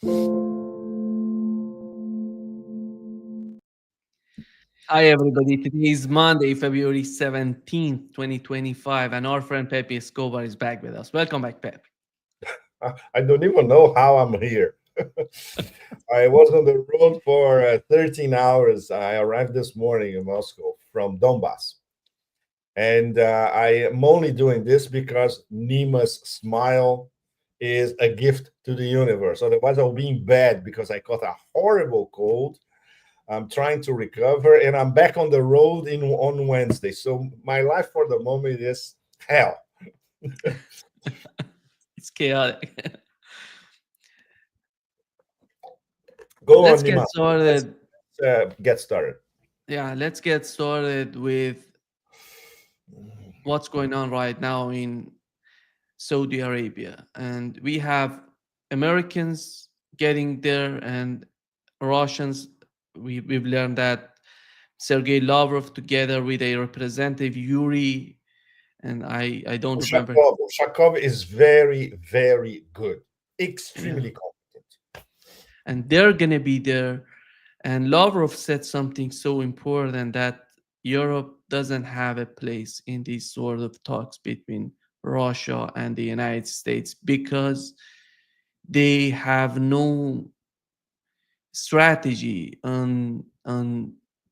Hi, everybody. Today is Monday, February 17th, 2025, and our friend Pepe Escobar is back with us. Welcome back, Pep. I don't even know how I'm here. I was on the road for 13 hours. I arrived this morning in Moscow from Donbas. And I am only doing this because Nima's smile is a gift to the universe. Otherwise, I'll be in bed because I caught a horrible cold. I'm trying to recover, and I'm back on the road on Wednesday. So my life for the moment is hell. It's chaotic. Go on, Let's get Nima. Let's started. get started. Yeah, let's get started with what's going on right now in Saudi Arabia. And we have Americans getting there and Russians. We've learned that Sergei Lavrov, together with a representative, Yuri, and I don't remember. Ushakov is very, very good, Yeah. extremely competent. And they're going to be there. And Lavrov said something so important that Europe doesn't have a place in these sort of talks between Russia and the United States because they have no strategy on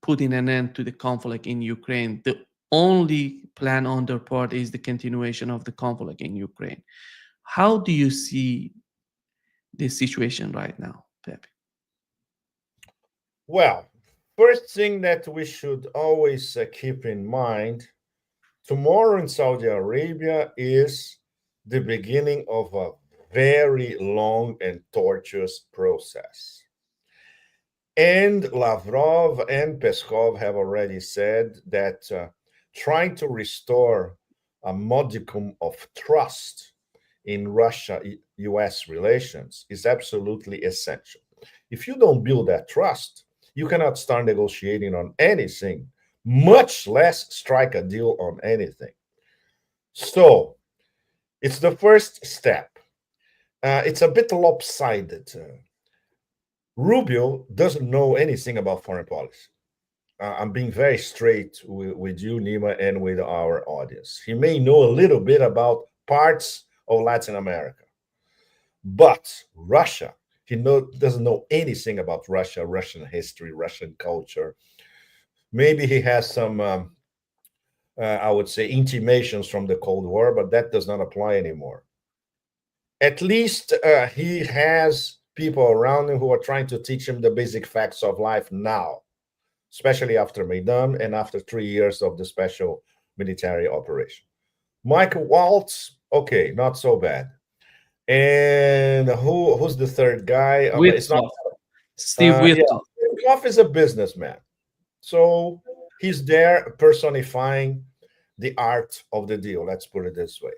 putting an end to the conflict in Ukraine. The only plan on their part is the continuation of the conflict in Ukraine. How do you see this situation right now, Pepe? Well, first thing that we should always keep in mind, tomorrow in Saudi Arabia is the beginning of a very long and tortuous process. And Lavrov and Peskov have already said that trying to restore a modicum of trust in Russia US relations is absolutely essential. If you don't build that trust, you cannot start negotiating on anything, much less strike a deal on anything. So it's the first step. It's a bit lopsided. Rubio doesn't know anything about foreign policy. I'm being very straight with you, Nima, and with our audience. He may know a little bit about parts of Latin America, but Russia, doesn't know anything about Russia, Russian history, Russian culture. Maybe he has some, I would say, intimations from the Cold War, but that does not apply anymore. At least he has people around him who are trying to teach him the basic facts of life now, especially after Maidan and after 3 years of the special military operation. Mike Waltz, okay, not so bad. And who's the third guy? It's not. Witkoff, Steve Yeah, Witkoff. Goff is a businessman, so he's there personifying the art of the deal. Let's put it this way.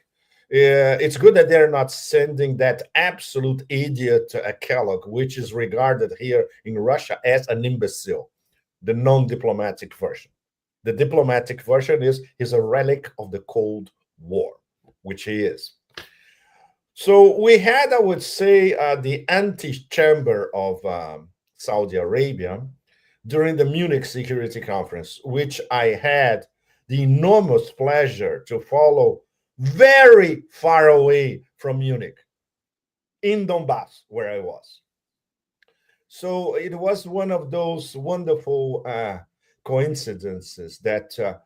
It's good that they're not sending that absolute idiot Kellogg, which is regarded here in Russia as an imbecile, the non-diplomatic version. The diplomatic version is he's a relic of the Cold War, which he is. So we had, I would say, the antechamber of Saudi Arabia during the Munich Security Conference, which I had the enormous pleasure to follow very far away from Munich in Donbas, where I was. So it was one of those wonderful coincidences that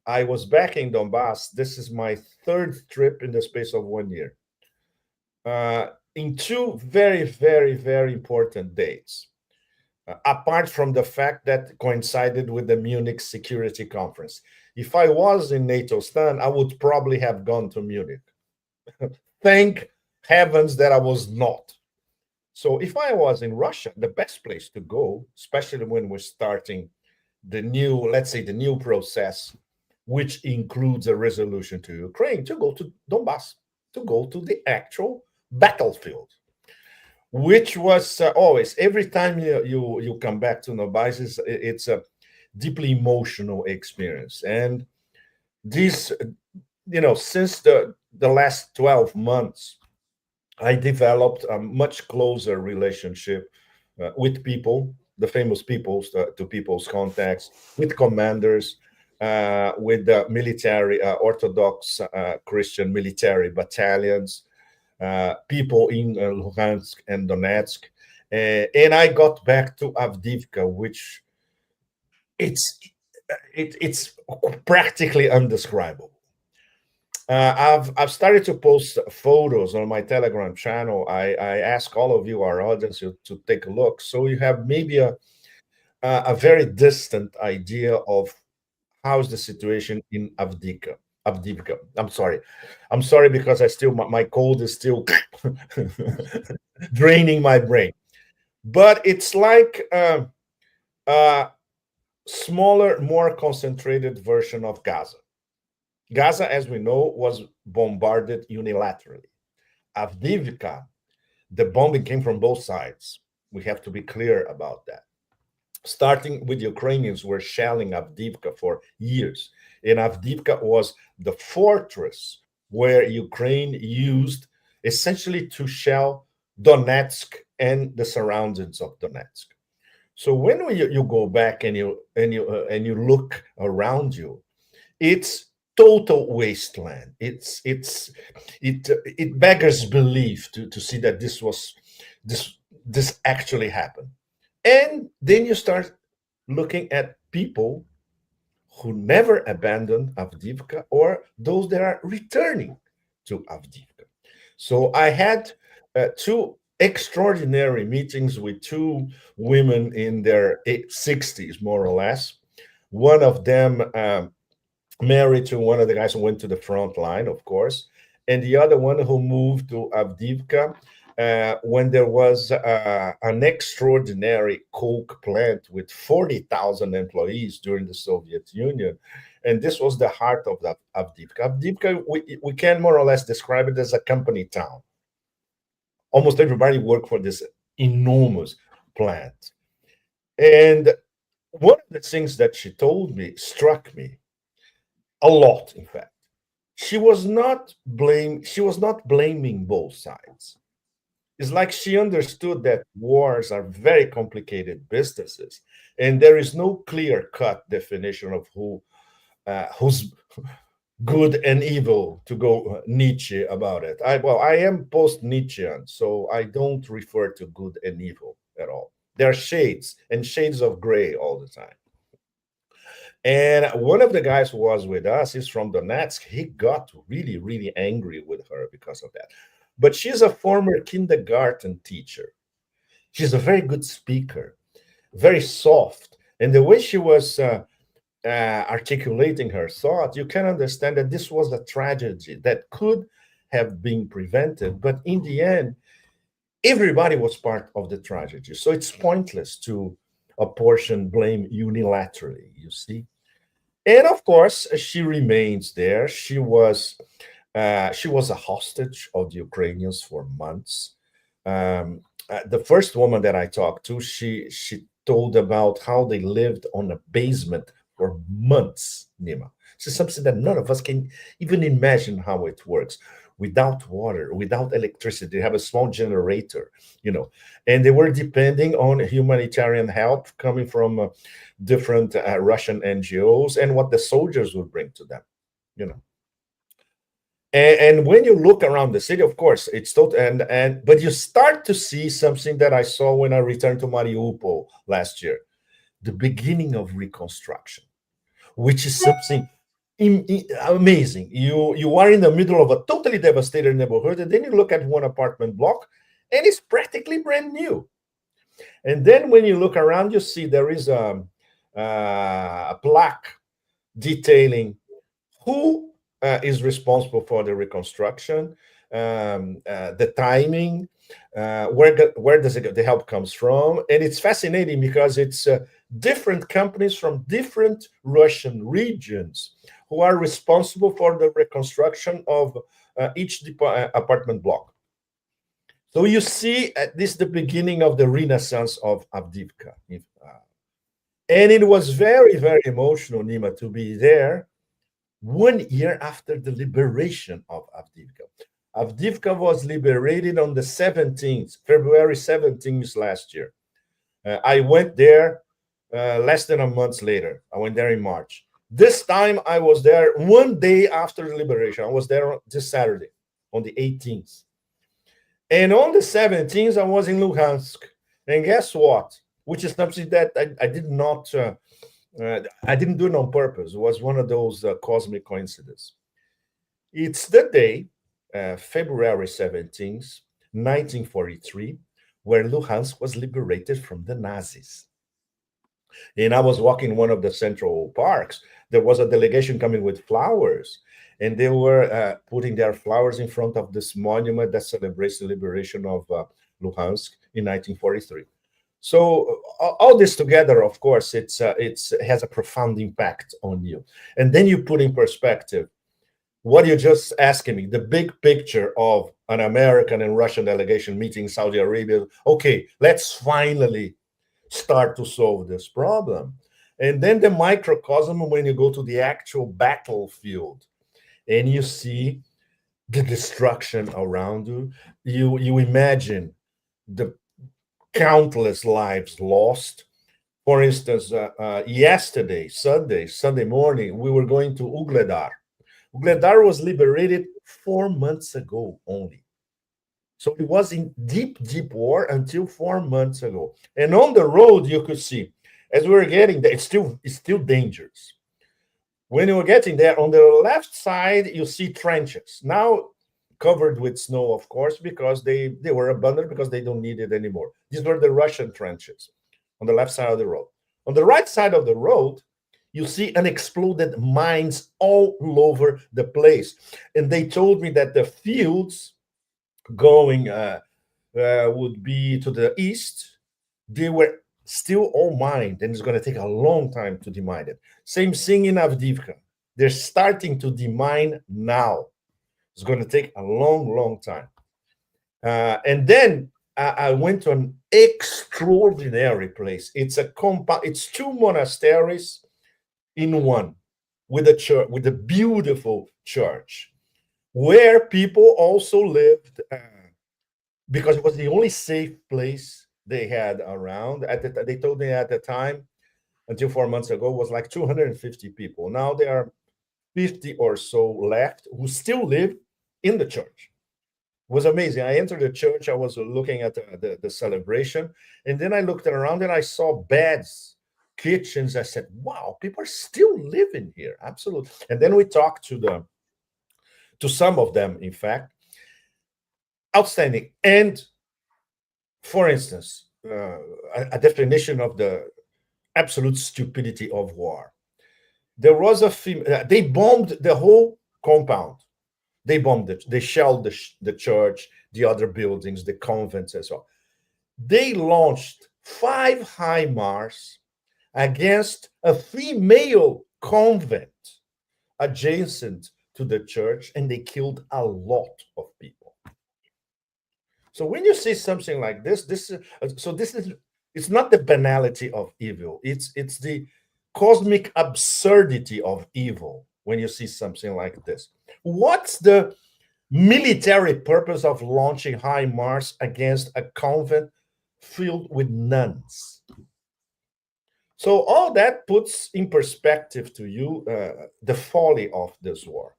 I was back in Donbas. This is my third trip in the space of 1 year. In two very, very, very important dates, apart from the fact that coincided with the Munich Security Conference. If I was in NATO stand, I would probably have gone to Munich. Thank heavens that I was not. So if I was in Russia, the best place to go, especially when we're starting the new, let's say, the new process, which includes a resolution to Ukraine, to go to Donbas, to go to the actual battlefield, which was always, every time you come back to Donbas, it's a deeply emotional experience. And this, since the last 12 months, I developed a much closer relationship with people, the famous peoples, to people's contacts, with commanders, with the military, Orthodox Christian military battalions, people in Luhansk and Donetsk. And I got back to Avdiivka, which it's it's practically undescribable. I've started to post photos on my Telegram channel. I ask all of you, our audience, to take a look, so you have maybe a very distant idea of how's the situation in Avdiivka. Avdiivka. I'm sorry because I still my cold is still draining my brain. But it's like a smaller, more concentrated version of Gaza. Gaza, as we know, was bombarded unilaterally. Avdiivka, the bombing came from both sides. We have to be clear about that. Starting with the Ukrainians were shelling Avdiivka for years. And Avdiivka was the fortress where Ukraine used essentially to shell Donetsk and the surroundings of Donetsk. So when you go back and you look around you, it's total wasteland. It beggars belief to see that this this actually happened. And then you start looking at people who never abandoned Avdiivka or those that are returning to Avdiivka. So I had two extraordinary meetings with two women in their 60s, more or less. One of them married to one of the guys who went to the front line, of course, and the other one who moved to Avdiivka when there was an extraordinary coke plant with 40,000 employees during the Soviet Union. And this was the heart of that Avdiivka. Avdiivka, we can more or less describe it as a company town. Almost everybody worked for this enormous plant. And one of the things that she told me struck me a lot, in fact. She was not blaming both sides. It's like she understood that wars are very complicated businesses, and there is no clear-cut definition of who's good and evil, to go Nietzsche about it. I am post-Nietzschean, so I don't refer to good and evil at all. There are shades and shades of gray all the time. And one of the guys who was with us is from Donetsk. He got really, really angry with her because of that. But she's a former kindergarten teacher. She's a very good speaker, very soft. And the way she was articulating her thought, you can understand that this was a tragedy that could have been prevented. But in the end, everybody was part of the tragedy. So it's pointless to apportion blame unilaterally, you see. And of course, she remains there. She was a hostage of the Ukrainians for months. The first woman that I talked to, she told about how they lived on a basement for months, Nima. It's something that none of us can even imagine how it works. Without water, without electricity, they have a small generator, and they were depending on humanitarian help coming from different Russian NGOs and what the soldiers would bring to them, you know. And when you look around the city, of course, it's total. But you start to see something that I saw when I returned to Mariupol last year, the beginning of reconstruction, which is something amazing. You are in the middle of a totally devastated neighborhood, and then you look at one apartment block, and it's practically brand new. And then when you look around, you see there is a plaque detailing who is responsible for the reconstruction, the timing, where does the help comes from. And it's fascinating because it's different companies from different Russian regions who are responsible for the reconstruction of each apartment block. So you see this is the beginning of the renaissance of Avdiivka. And it was very, very emotional, Nima, to be there 1 year after the liberation of Avdiivka. Avdiivka was liberated on the 17th, February 17th last year. I went there less than a month later. I went there in March. This time I was there one day after the liberation. I was there this Saturday on the 18th. And on the 17th, I was in Luhansk. And guess what? Which is something that I did not, I didn't do it on purpose. It was one of those cosmic coincidences. It's the day, February 17th, 1943, where Luhansk was liberated from the Nazis. And I was walking one of the central parks. There was a delegation coming with flowers, and they were putting their flowers in front of this monument that celebrates the liberation of Luhansk in 1943. So all this together, of course, it has a profound impact on you. And then you put in perspective what you just asking me, the big picture of an American and Russian delegation meeting Saudi Arabia. Okay, let's finally start to solve this problem. And then the microcosm when you go to the actual battlefield and you see the destruction around you, you imagine the countless lives lost. For instance, yesterday, Sunday morning, we were going to Ugledar. Ugledar was liberated 4 months ago only. So it was in deep, deep war until 4 months ago. And on the road, you could see, as we were getting there, it's still dangerous. When you were getting there, on the left side, you see trenches. Now covered with snow, of course, because they were abandoned because they don't need it anymore. These were the Russian trenches on the left side of the road. On the right side of the road, you see unexploded mines all over the place. And they told me that the fields going would be to the east. They were still all mined, and it's going to take a long time to demine it. Same thing in Avdiivka. They're starting to demine now. It's going to take a long, long time. And then I went to an extraordinary place. It's a compound. It's two monasteries in one, with a church, with a beautiful church, where people also lived because it was the only safe place they had around. They told me at the time, until 4 months ago, was like 250 people. Now there are 50 or so left who still live in the church. It was amazing. I entered the church. I was looking at the celebration, and then I looked around and I saw beds, kitchens. I said, wow, people are still living here. Absolutely. And then we talked to some of them, in fact. Outstanding. And for instance, a definition of the absolute stupidity of war. There was they bombed the whole compound. They bombed it. They shelled the church, the other buildings, the convents as well. They launched 5 HIMARS against a female convent adjacent to the church, and they killed a lot of people. So when you see something like this it's not the banality of evil. It's the cosmic absurdity of evil when you see something like this. What's the military purpose of launching HIMARS against a convent filled with nuns? So all that puts in perspective to you the folly of this war,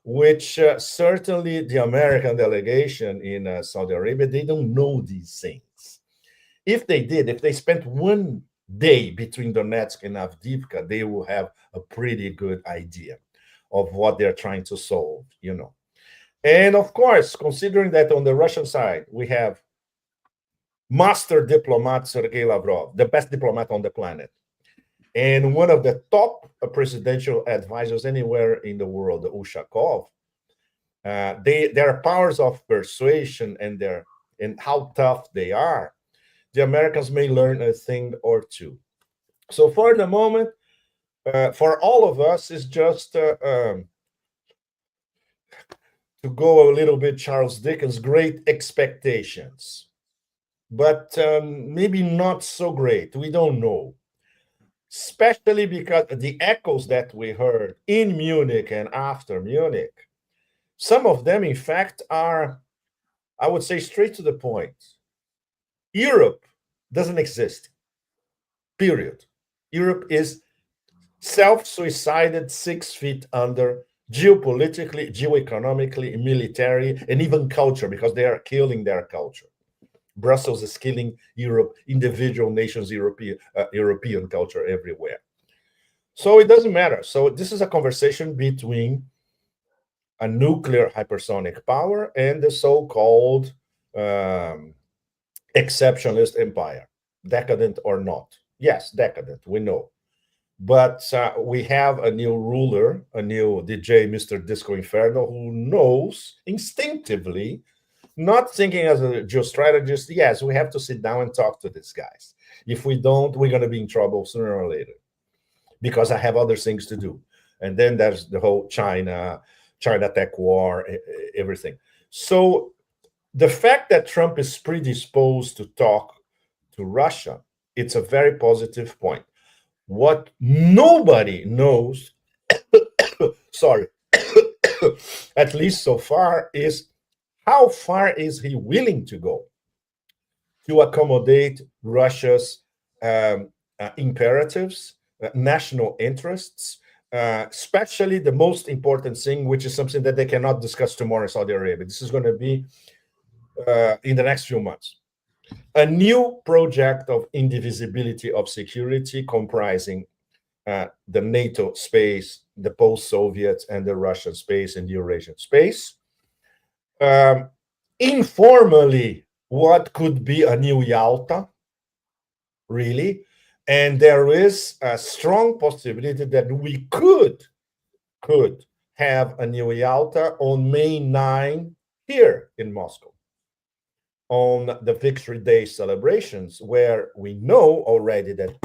which certainly the American delegation in Saudi Arabia, they don't know these things. If they did, if they spent one day between Donetsk and Avdiivka, they will have a pretty good idea of what they're trying to solve, you know. And of course, considering that on the Russian side, we have master diplomat Sergei Lavrov, the best diplomat on the planet, and one of the top presidential advisors anywhere in the world, Ushakov. Their powers of persuasion and how tough they are, the Americans may learn a thing or two. So for the moment, for all of us, it's just to go a little bit Charles Dickens, great expectations, but maybe not so great. We don't know, especially because the echoes that we heard in Munich and after Munich Some of them, in fact, are, I would say, straight to the point. Europe doesn't exist, period. Europe is self-suicided 6 feet under geopolitically, geoeconomically, military, and even culture, because they are killing their culture. Brussels is killing Europe, individual nations, European culture everywhere. So it doesn't matter. So this is a conversation between a nuclear hypersonic power and the so-called um, exceptionalist empire, decadent or not. Yes, decadent, we know. But we have a new ruler, a new DJ, Mr. Disco Inferno, who knows instinctively, not thinking as a geostrategist, yes, we have to sit down and talk to these guys. If we don't, we're going to be in trouble sooner or later because I have other things to do. And then there's the whole China tech war, everything. So the fact that Trump is predisposed to talk to Russia, it's a very positive point. What nobody knows, sorry, at least so far, is how far is he willing to go to accommodate Russia's imperatives, national interests, especially the most important thing, which is something that they cannot discuss tomorrow in Saudi Arabia. This is going to be in the next few months. A new project of indivisibility of security comprising the NATO space, the post-Soviet and the Russian space and the Eurasian space. Informally, what could be a new Yalta, really? And there is a strong possibility that we could have a new Yalta on May 9 here in Moscow, on the Victory Day celebrations, where we know already that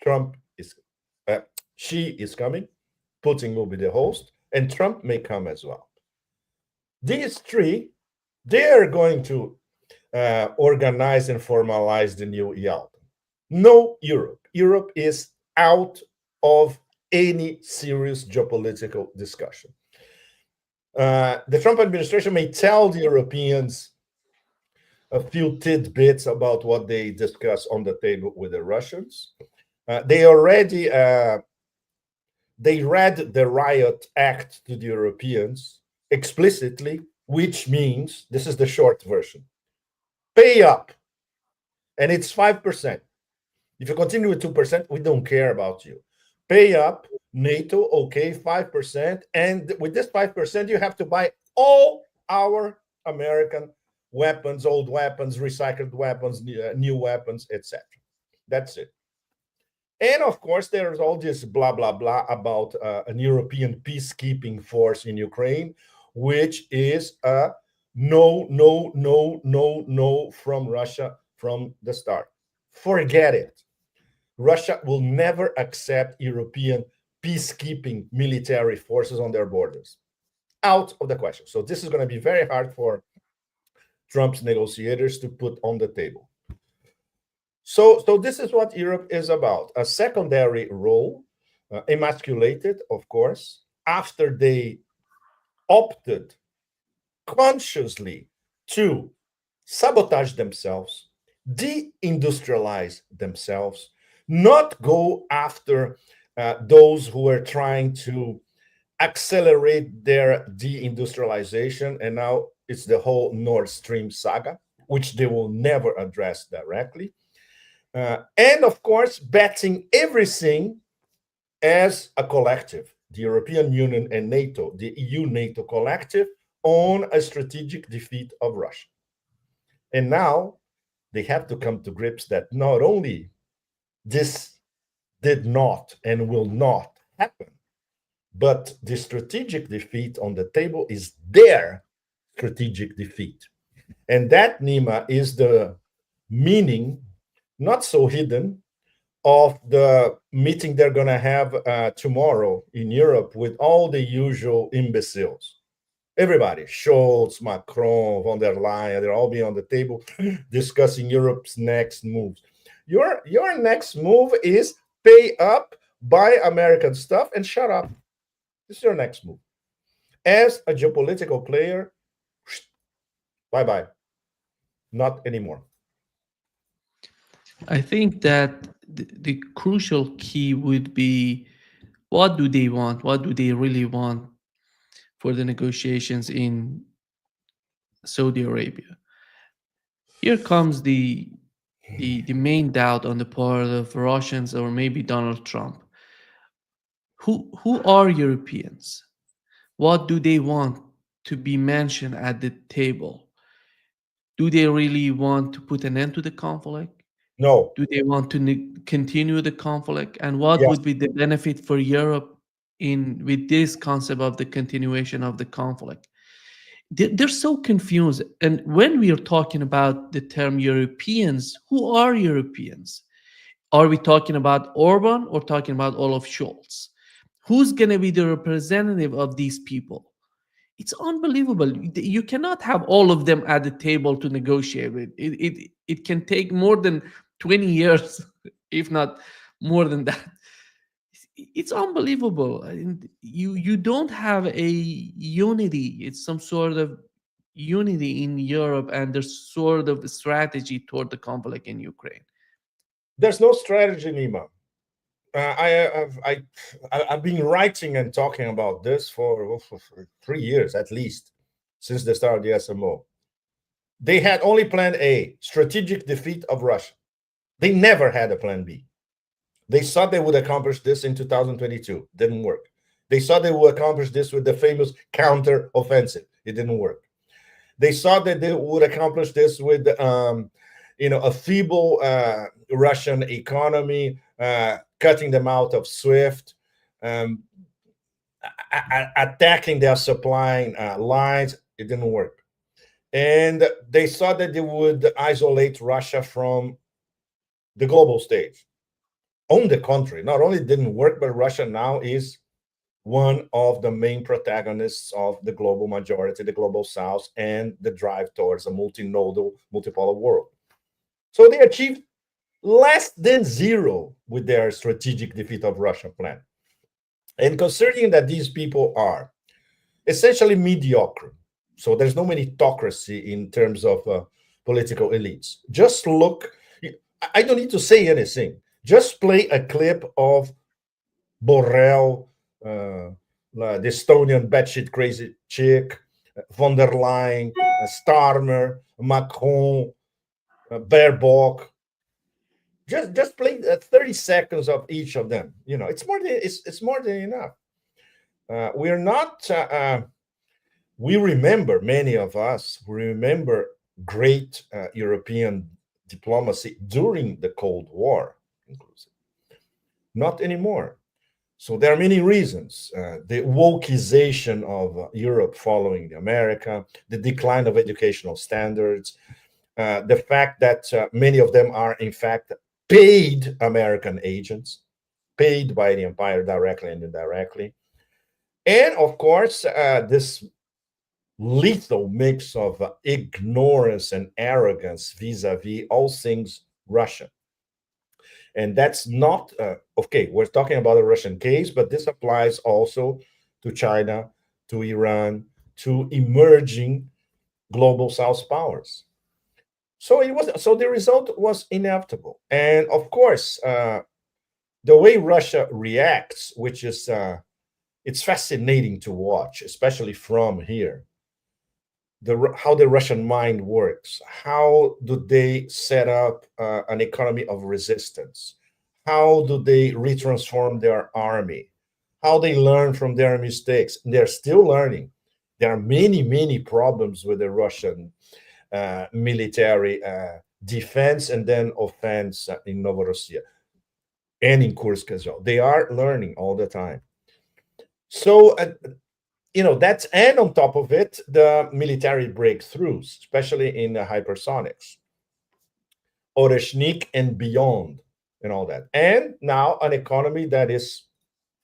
Trump is, Xi is coming, Putin will be the host, and Trump may come as well. These three, they are going to organize and formalize the new Yalta. No Europe. Europe is out of any serious geopolitical discussion. The Trump administration may tell the Europeans a few tidbits about what they discuss on the table with the Russians. They already they read the Riot Act to the Europeans explicitly, which means, this is the short version, pay up, and it's 5%. If you continue with 2%, we don't care about you. Pay up, NATO, okay, 5%, and with this 5%, you have to buy all our American weapons, old weapons, recycled weapons, new weapons, etc. That's it. And of course, there's all this blah, blah, blah about an European peacekeeping force in Ukraine, which is a no, no, no, no, no from Russia from the start. Forget it. Russia will never accept European peacekeeping military forces on their borders. Out of the question. So this is going to be very hard for Trump's negotiators to put on the table. So this is what Europe is about. A secondary role, emasculated, of course, after they opted consciously to sabotage themselves, deindustrialize themselves, not go after those who are trying to accelerate their deindustrialization. And now it's the whole Nord Stream saga, which they will never address directly. And of course, betting everything as a collective, the European Union and NATO, the EU-NATO collective, on a strategic defeat of Russia. And now they have to come to grips that not only this did not and will not happen, but the strategic defeat on the table is their strategic defeat. And that, Nima, is the meaning, not so hidden, of the meeting they're going to have tomorrow in Europe with all the usual imbeciles. Everybody, Scholz, Macron, von der Leyen, they're all being on the table discussing Europe's next moves. Your next move is pay up, buy American stuff, and shut up. This is your next move. As a geopolitical player, bye bye, not anymore. I think that the crucial key would be, what do they want? What do they really want for the negotiations in Saudi Arabia? Here comes the main doubt on the part of Russians or maybe Donald Trump. Who are Europeans? What do they want to be mentioned at the table? Do they really want to put an end to the conflict? No. Do they want to continue the conflict? And what Yes. would be the benefit for Europe in with this concept of the continuation of the conflict? They're so confused. And when we are talking about the term Europeans, who are Europeans? Are we talking about Orban or talking about Olaf Scholz? Who's going to be the representative of these people? It's unbelievable. You cannot have all of them at the table to negotiate with. It can take more than 20 years, if not more than that. It's unbelievable. And you don't have a unity. It's some sort of unity in Europe, and there's sort of a strategy toward the conflict in Ukraine. There's no strategy, Nima. I've been writing and talking about this for 3 years at least, since the start of the SMO. They had only plan A, strategic defeat of Russia. They never had a plan B. They thought they would accomplish this in 2022. Didn't work. They thought they would accomplish this with the famous counter offensive. It didn't work. They thought that they would accomplish this with a feeble Russian economy, cutting them out of SWIFT, um, attacking their supply lines. It didn't work. And they thought that they would isolate Russia from the global stage. On the contrary, not only didn't work, but Russia now is one of the main protagonists of the global majority, the global south, and the drive towards a multinodal, multipolar world. So they achieved less than zero with their strategic defeat of Russia plan. And considering that these people are essentially mediocre, so there's no meritocracy in terms of political elites. Just look, I don't need to say anything. Just play a clip of Borrell, the Estonian batshit crazy chick, von der Leyen, Starmer, Macron, Baerbock. Just play 30 seconds of each of them. It's more than enough. We're not. We remember, many of us remember great European diplomacy during the Cold War, inclusive. Not anymore. So there are many reasons. The wokeization of Europe following America, the decline of educational standards, the fact that many of them are, in fact, paid American agents, paid by the empire directly and indirectly. And of course, this lethal mix of ignorance and arrogance vis-a-vis all things Russian. And that's not, okay, we're talking about a Russian case, but this applies also to China, to Iran, to emerging global South powers. So the result was inevitable. And of course, the way Russia reacts, which is it's fascinating to watch, especially from here. How the Russian mind works. How do they set up an economy of resistance? How do they retransform their army? How they learn from their mistakes? They're still learning. There are many, many problems with the Russian military defense and then offense in Novorossiya and in Kursk as well. They are learning all the time. So that's, and on top of it, the military breakthroughs, especially in the hypersonics, Oreshnik and beyond, and all that. And now an economy that is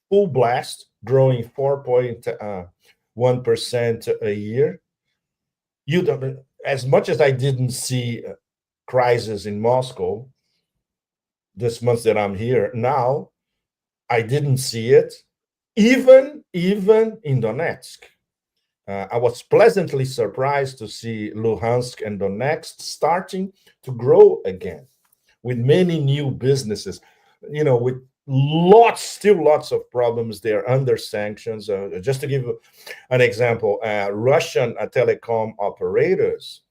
full blast, growing 4.1% a year. You don't, as much as I didn't see crisis in Moscow this month that I'm here now, I didn't see it, even in Donetsk. I was pleasantly surprised to see Luhansk and Donetsk starting to grow again with many new businesses, with still lots of problems there under sanctions. Just to give you an example, Russian telecom operators,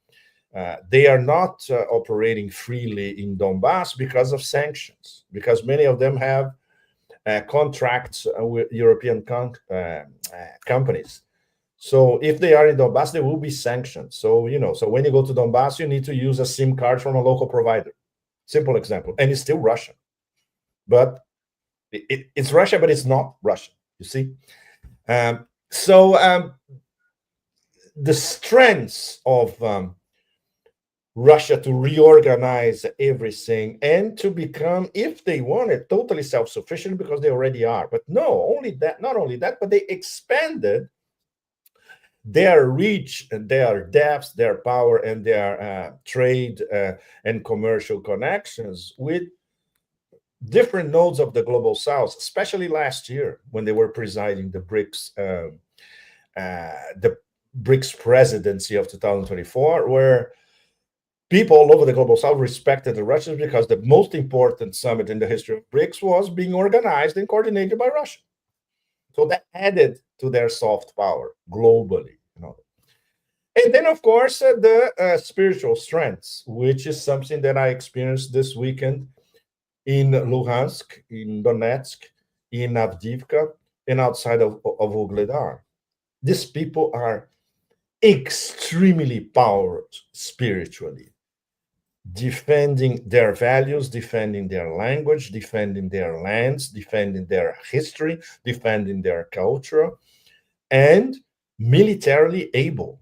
they are not operating freely in Donbas because of sanctions, because many of them have contracts with European companies. So if they are in Donbass, they will be sanctioned. So, so when you go to Donbass, you need to use a SIM card from a local provider. Simple example. And it's still Russian. But it's Russia, but it's not Russia, you see? So the strengths of Russia to reorganize everything and to become, if they want it, totally self-sufficient, because they already are. But not only that, but they expanded their reach, their depth, their power, and their trade and commercial connections with different nodes of the global south, especially last year when they were presiding the BRICS presidency of 2024, where people all over the global south respected the Russians because the most important summit in the history of BRICS was being organized and coordinated by Russia. So that added to their soft power globally. And then, of course, the spiritual strengths, which is something that I experienced this weekend in Luhansk, in Donetsk, in Avdiivka, and outside of Ugledar. These people are extremely powered spiritually, defending their values, defending their language, defending their lands, defending their history, defending their culture, and militarily able.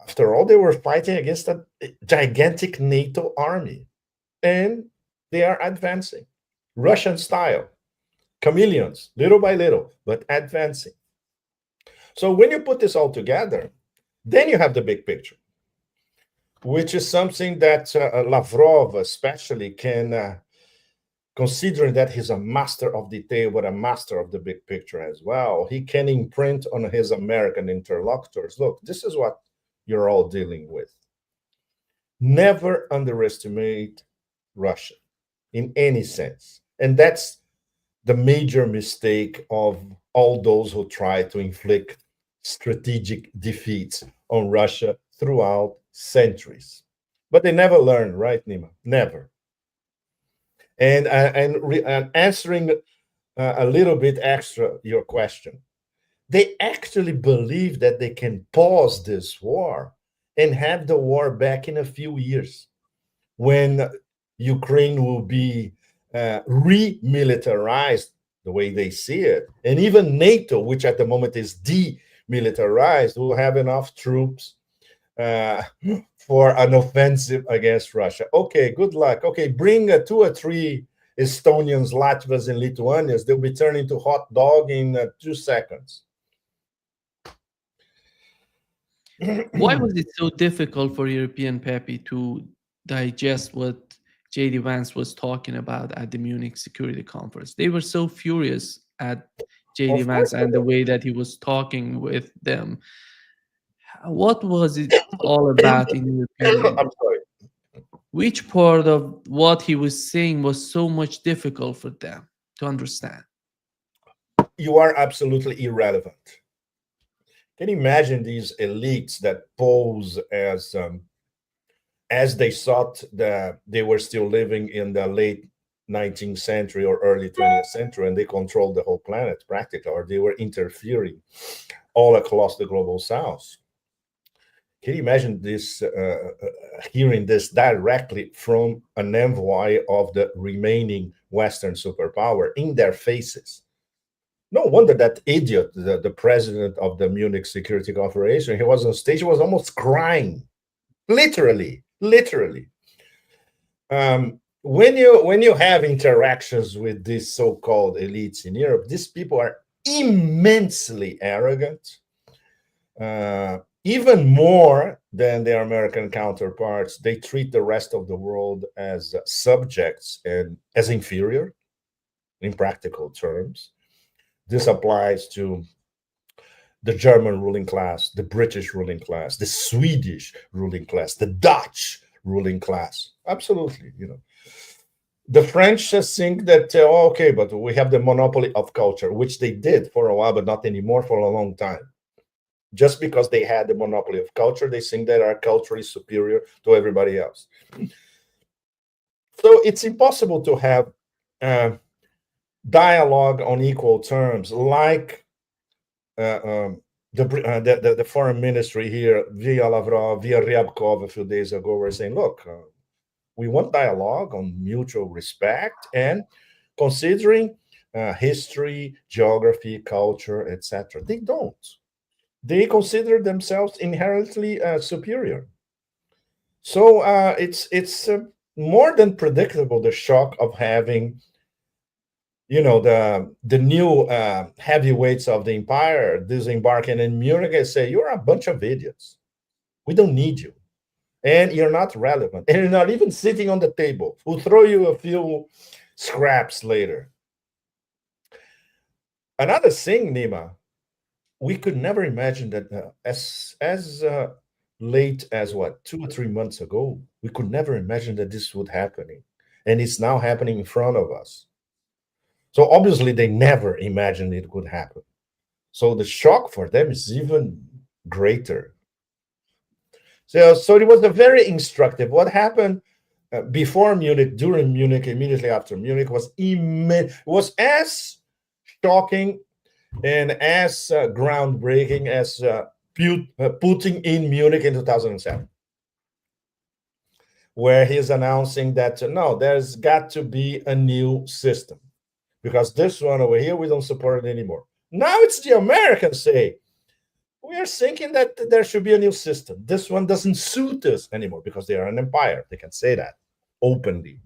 After all, they were fighting against a gigantic NATO army, and they are advancing. Russian style, chameleons, little by little, but advancing. So when you put this all together, then you have the big picture, which is something that Lavrov especially can, considering that he's a master of detail, but a master of the big picture as well, he can imprint on his American interlocutors, look, this is what you're all dealing with. Never underestimate Russia in any sense. And that's the major mistake of all those who try to inflict strategic defeats on Russia throughout centuries. But they never learn, right, Nima? Never. And answering a little bit extra your question, they actually believe that they can pause this war and have the war back in a few years when Ukraine will be remilitarized the way they see it. And even NATO, which at the moment is demilitarized, will have enough troops for an offensive against Russia. Okay, good luck. Okay, bring 2 or 3 Estonians, Latvians, and Lithuanians. They'll be turned into hot dog in 2 seconds. Why was it so difficult for European Pepe to digest what JD Vance was talking about at the Munich Security Conference? They were so furious at JD Of Vance course. and the way that he was talking with them. What was it all about, in your opinion? I'm sorry. Which part of what he was saying was so much difficult for them to understand? You are absolutely irrelevant. Can you imagine these elites that pose as they thought that they were still living in the late 19th century or early 20th century, and they controlled the whole planet practically, or they were interfering all across the global south? Can you imagine this, hearing this directly from an envoy of the remaining Western superpower in their faces? No wonder that idiot, the president of the Munich Security Corporation, he was on stage, he was almost crying, literally. When you have interactions with these so-called elites in Europe, these people are immensely arrogant, even more than their American counterparts. They treat the rest of the world as subjects and as inferior in practical terms. This applies to the German ruling class, the British ruling class, the Swedish ruling class, the Dutch ruling class. Absolutely, the French just think that okay, but we have the monopoly of culture, which they did for a while, but not anymore for a long time. Just because they had the monopoly of culture, they think that our culture is superior to everybody else. So it's impossible to have uh, dialogue on equal terms, like uh, um, the foreign ministry here, via Lavrov, via Ryabkov a few days ago, were saying, look, we want dialogue on mutual respect and considering history, geography, culture, etc. They don't. They consider themselves inherently superior. So it's more than predictable, the shock of having the new heavyweights of the empire disembarking in Munich and say, you're a bunch of idiots. We don't need you. And you're not relevant. And you're not even sitting on the table. We'll throw you a few scraps later. Another thing, Nima, we could never imagine that as late as what 2 or 3 months ago, we could never imagine that this would happen, and it's now happening in front of us. So obviously, they never imagined it could happen. So the shock for them is even greater. So it was a very instructive. What happened before Munich, during Munich, immediately after Munich was was as shocking and as groundbreaking as Putin in Munich in 2007, where he's announcing that no, there's got to be a new system because this one over here, we don't support it anymore. Now it's the Americans say, we are thinking that there should be a new system. This one doesn't suit us anymore because they are an empire. They can say that openly,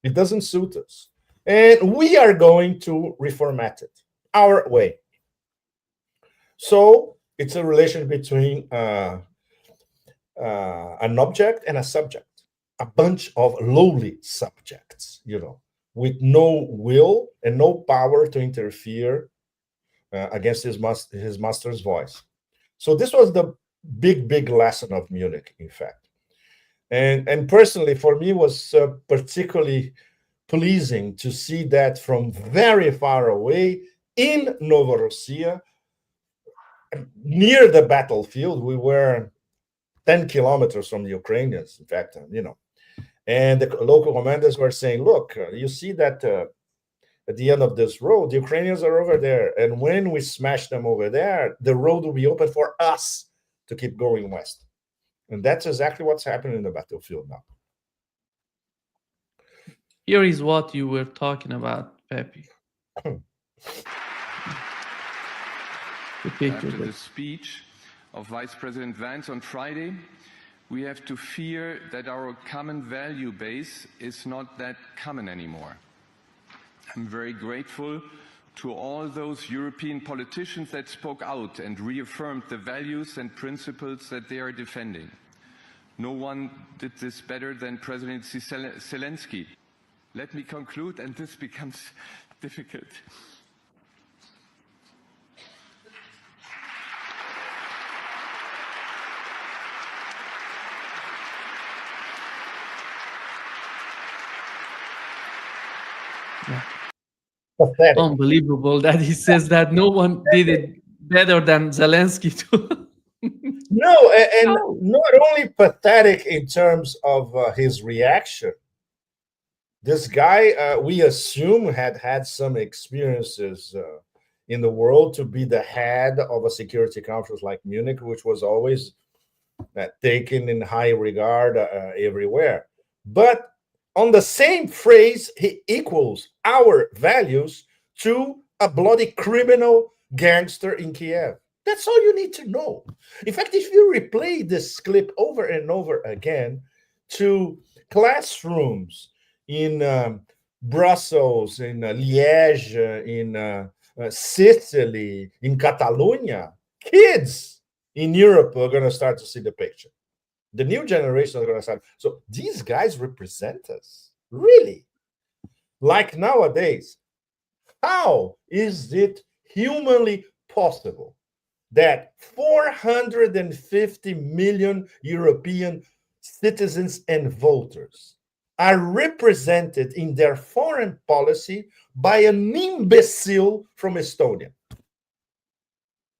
It doesn't suit us. And we are going to reformat it our way. So it's a relation between an object and a subject, a bunch of lowly subjects, with no will and no power to interfere against his master's voice. So this was the big lesson of Munich, in fact. And personally, for me, was particularly pleasing to see that from very far away in Novorossiya, near the battlefield. We were 10 kilometers from the Ukrainians, in fact, and the local commanders were saying, look, you see that at the end of this road, the Ukrainians are over there. And when we smash them over there, the road will be open for us to keep going west. And that's exactly what's happening in the battlefield now. Here is what you were talking about, Pepe. After the speech of Vice President Vance on Friday, we have to fear that our common value base is not that common anymore. I'm very grateful to all those European politicians that spoke out and reaffirmed the values and principles that they are defending. No one did this better than President Zelensky. Let me conclude, and this becomes difficult. Yeah. Pathetic. Unbelievable that he says that no one did it better than Zelensky too. No, and not only pathetic in terms of his reaction. This guy, we assume, had some experiences in the world to be the head of a security conference like Munich, which was always taken in high regard everywhere. But on the same phrase, he equals our values to a bloody criminal gangster in Kiev. That's all you need to know. In fact, if you replay this clip over and over again to classrooms in Brussels, in Liège, in Sicily, in Catalonia, kids in Europe are going to start to see the picture. The new generation are going to start. So these guys represent us, really. Like nowadays, how is it humanly possible that 450 million European citizens and voters are represented in their foreign policy by an imbecile from Estonia.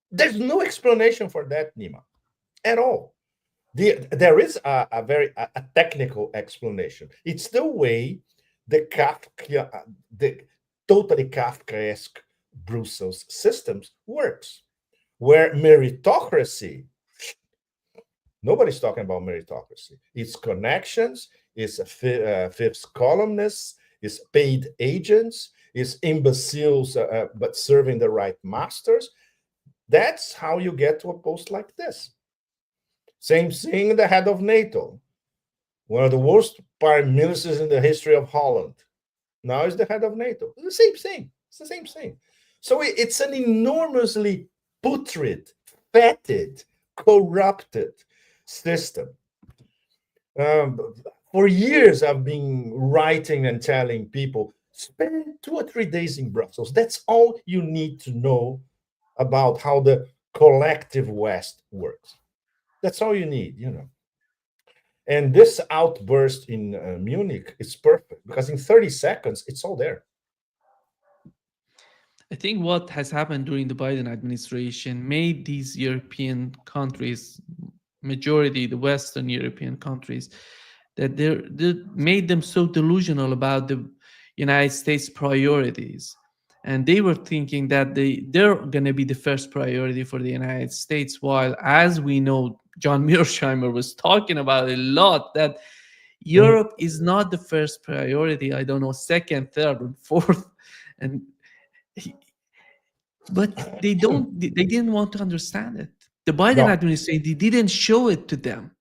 There's no explanation for that, Nima, at all. There is a very a technical explanation. It's the way the totally Kafkaesque Brussels systems works, where meritocracy, nobody's talking about meritocracy. It's connections, it's fifth columnists, it's paid agents, it's imbeciles, but serving the right masters. That's how you get to a post like this. Same thing, the head of NATO, one of the worst prime ministers in the history of Holland. Now is the head of NATO. It's the same thing. It's the same thing. So it's an enormously putrid, fetid, corrupted system. For years, I've been writing and telling people, spend 2 or 3 days in Brussels. That's all you need to know about how the collective West works. That's all you need, you know. And this outburst in Munich is perfect because in 30 seconds, it's all there. I think what has happened during the Biden administration made these European countries, majority the Western European countries, that they made them so delusional about the United States priorities. And they were thinking that they're going to be the first priority for the United States, while, as we know, John Mearsheimer was talking about a lot, that Europe is not the first priority. I don't know, second, third, and fourth. And but they didn't want to understand it. The Biden administration, they didn't show it to them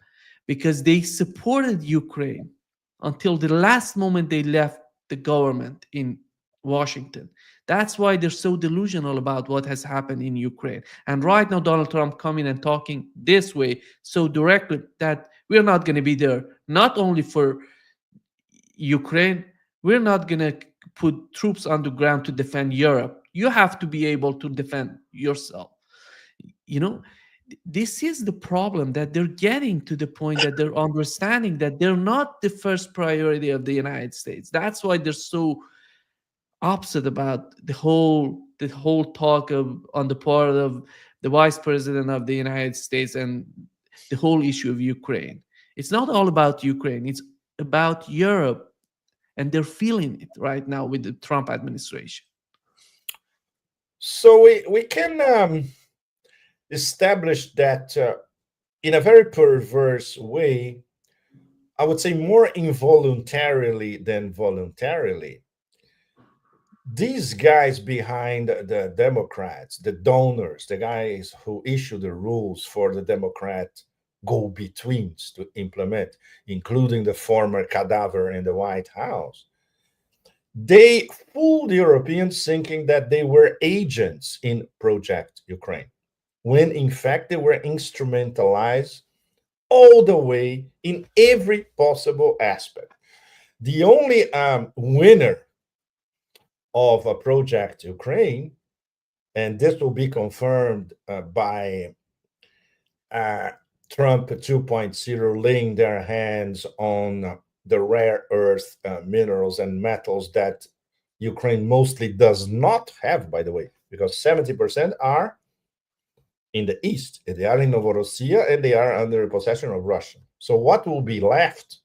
because they supported Ukraine until the last moment they left the government in Washington. That's why they're so delusional about what has happened in Ukraine. And right now, Donald Trump coming and talking this way so directly that we're not going to be there, not only for Ukraine, we're not going to put troops on the ground to defend Europe. You have to be able to defend yourself. You know, this is the problem, that they're getting to the point that they're understanding that they're not the first priority of the United States. That's why they're so upset about the whole talk of on the part of the vice president of the United States and the whole issue of Ukraine. It's not all about Ukraine, it's about Europe, and they're feeling it right now with the Trump administration. So we can establish that in a very perverse way, I would say more involuntarily than voluntarily, these guys behind the Democrats, the donors, the guys who issue the rules for the Democrat go-betweens to implement, including the former cadaver in the White House, they fooled Europeans thinking that they were agents in Project Ukraine, when in fact they were instrumentalized all the way in every possible aspect. The only winner of a Project Ukraine, and this will be confirmed by Trump 2.0 laying their hands on the rare earth minerals and metals that Ukraine mostly does not have, by the way, because 70% are in the east. They are in Novorossiya and they are under possession of Russia. So what will be left,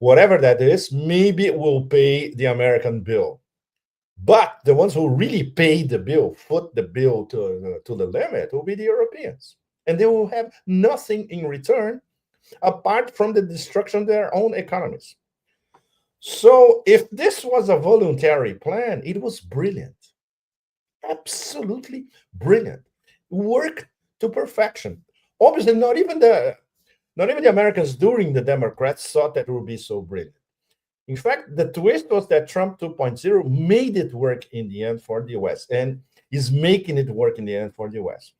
whatever that is, maybe it will pay the American bill. But the ones who really pay the bill, foot the bill to the limit, will be the Europeans. And they will have nothing in return apart from the destruction of their own economies. So if this was a voluntary plan, it was brilliant. Absolutely brilliant. Worked to perfection. Obviously, not even the Americans during the Democrats thought that it would be so brilliant. In fact, the twist was that Trump 2.0 made it work in the end for the US and is making it work in the end for the US.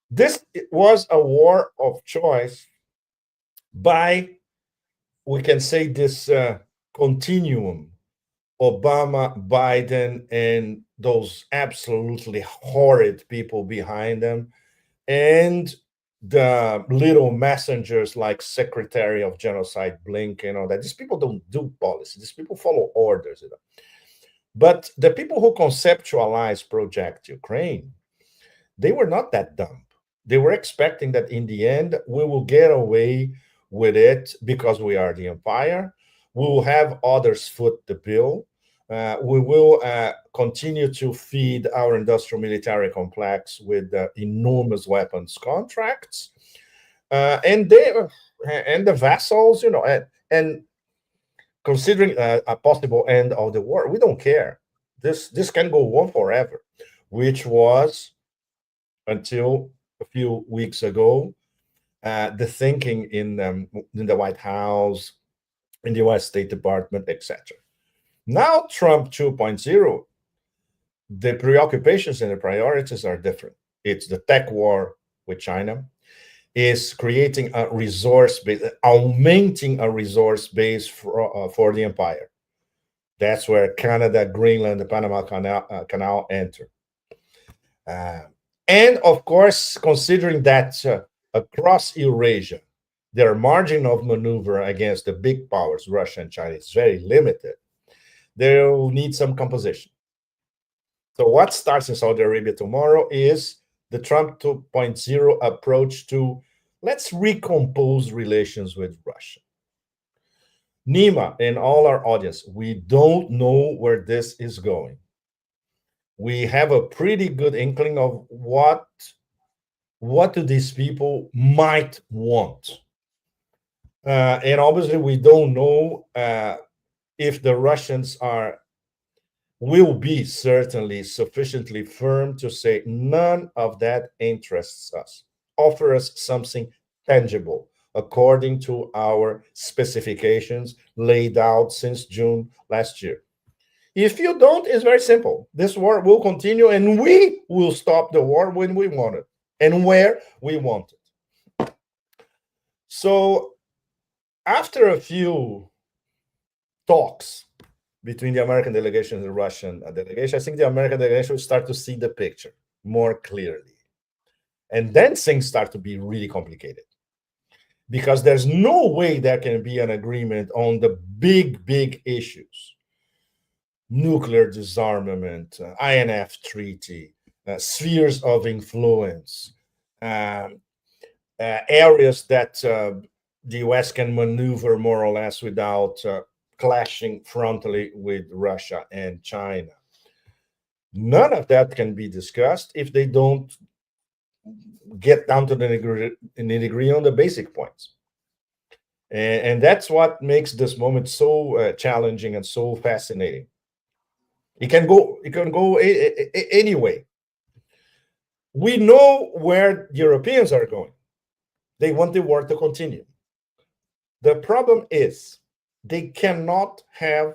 This was a war of choice by, we can say, this continuum, Obama, Biden, and those absolutely horrid people behind them, and the little messengers like Secretary of Genocide Blinken, or that these people don't do policy. These people follow orders. But the people who conceptualized Project Ukraine, they were not that dumb. They were expecting that in the end, we will get away with it because we are the empire. We will have others foot the bill. We will continue to feed our industrial military complex with enormous weapons contracts. And they and the vassals, and considering a possible end of the war, we don't care. This can go on forever, which was until a few weeks ago the thinking in the White House, in the U.S. State Department, etc. Now Trump 2.0, the preoccupations and the priorities are different. It's the tech war with China, is creating a resource base, augmenting a resource base for the empire. That's where Canada, Greenland, the Panama Canal enter. And of course, considering that across Eurasia, their margin of maneuver against the big powers, Russia and China, is very limited, they'll need some composition. So what starts in Saudi Arabia tomorrow is the Trump 2.0 approach to let's recompose relations with Russia. Nima and all our audience, we don't know where this is going. We have a pretty good inkling of what do these people might want. And obviously, we don't know if the Russians will be certainly sufficiently firm to say none of that interests us. Offer us something tangible according to our specifications laid out since June last year. If you don't, it's very simple. This war will continue and we will stop the war when we want it and where we want it. So after a few talks between the American delegation and the Russian delegation, I think the American delegation will start to see the picture more clearly. And then things start to be really complicated because there's no way there can be an agreement on the big issues. Nuclear disarmament, INF treaty, spheres of influence, areas that the US can maneuver more or less without clashing frontally with Russia and China. None of that can be discussed if they don't get down to the nitty-gritty on the basic points. And that's what makes this moment so challenging and so fascinating. It can go any way. We know where the Europeans are going. They want the war to continue. The problem is they cannot have,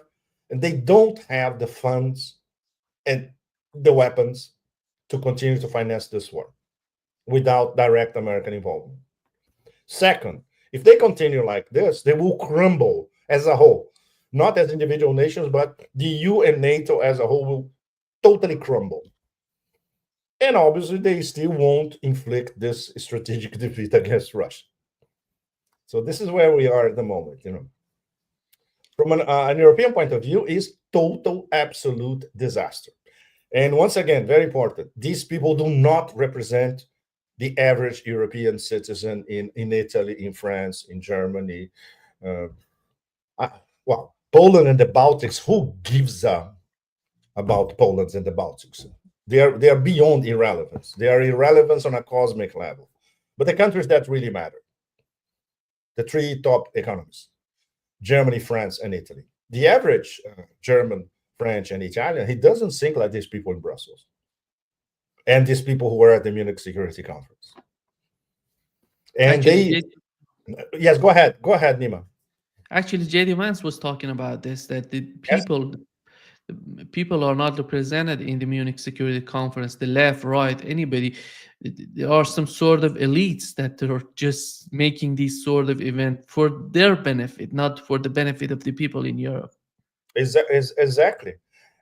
and they don't have the funds and the weapons to continue to finance this war without direct American involvement. Second, if they continue like this, they will crumble as a whole, not as individual nations, but the EU and NATO as a whole will totally crumble. And obviously, they still won't inflict this strategic defeat against Russia. So this is where we are at the moment. From an European point of view, is total, absolute disaster. And once again, very important, these people do not represent the average European citizen in Italy, in France, in Germany. Poland and the Baltics, who gives about Poland and the Baltics? They are beyond irrelevance. They are irrelevance on a cosmic level. But the countries that really matter, the three top economies, Germany, France, and Italy. The average German, French, and Italian, he doesn't think like these people in Brussels and these people who were at the Munich Security Conference. And yes, go ahead, Nima. Actually, J.D. Vance was talking about this, that the people are not represented in the Munich Security Conference, the left, right, anybody. There are some sort of elites that are just making these sort of event for their benefit, not for the benefit of the people in Europe. Exactly.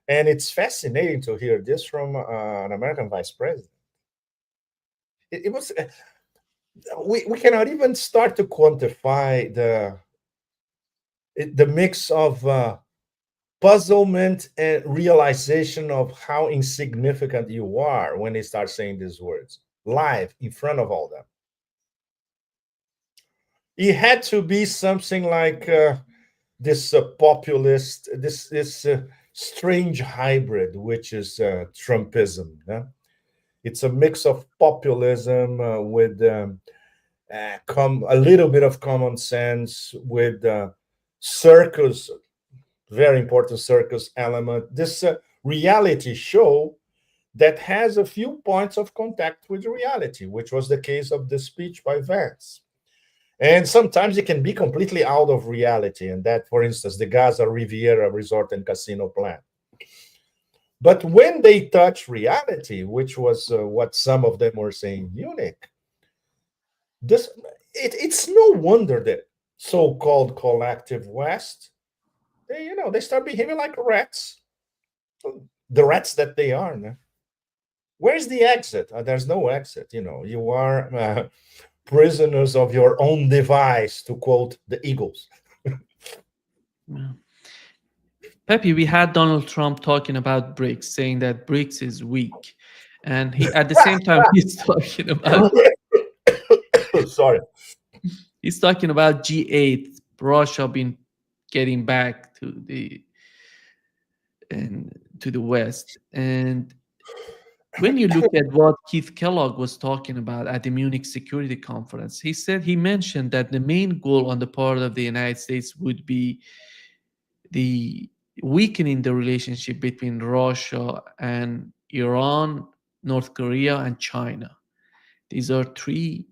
And it's fascinating to hear this from an American vice president. It was, we cannot even start to quantify the mix of puzzlement and realization of how insignificant you are when they start saying these words live in front of all them. It had to be something like this populist, this strange hybrid, which is Trumpism. Yeah? It's a mix of populism with a little bit of common sense, with circus, very important circus element. This reality show that has a few points of contact with reality, which was the case of the speech by Vance. And sometimes it can be completely out of reality. And that, for instance, the Gaza Riviera Resort and Casino plan. But when they touch reality, which was what some of them were saying in Munich, it's no wonder that so-called collective West, they start behaving like rats, the rats that they are. No? Where's the exit? There's no exit. You are prisoners of your own device, to quote the Eagles. Yeah. Pepe, we had Donald Trump talking about BRICS, saying that BRICS is weak, and he at the same time he's talking about Sorry. G8, Russia being getting back to the West. And when you look at what Keith Kellogg was talking about at the Munich Security Conference, he mentioned that the main goal on the part of the United States would be the weakening the relationship between Russia and Iran, North Korea, and China. These are three